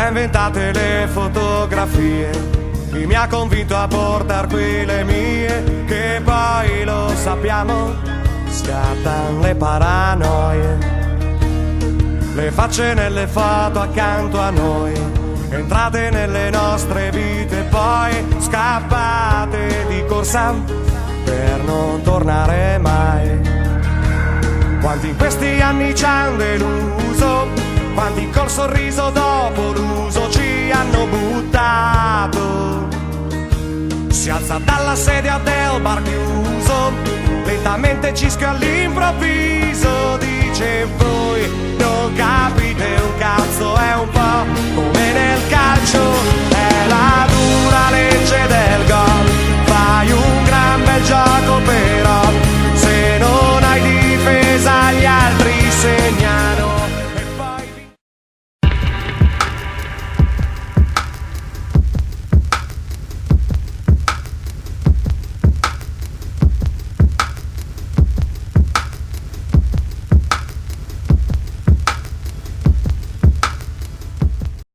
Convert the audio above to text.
ha inventate le fotografie, chi mi ha convinto a portar qui le mie, che poi lo sappiamo, scattano le paranoie, le facce nelle foto accanto a noi, entrate nelle nostre vite, poi scappate di corsa per non tornare mai. Quanti in questi anni ci hanno deluso, quanti col sorriso dopo l'uso ci hanno buttato. Si alza dalla sedia del bar chiuso, lentamente cischio all'improvviso, dice voi non capite un cazzo, è un po' come nel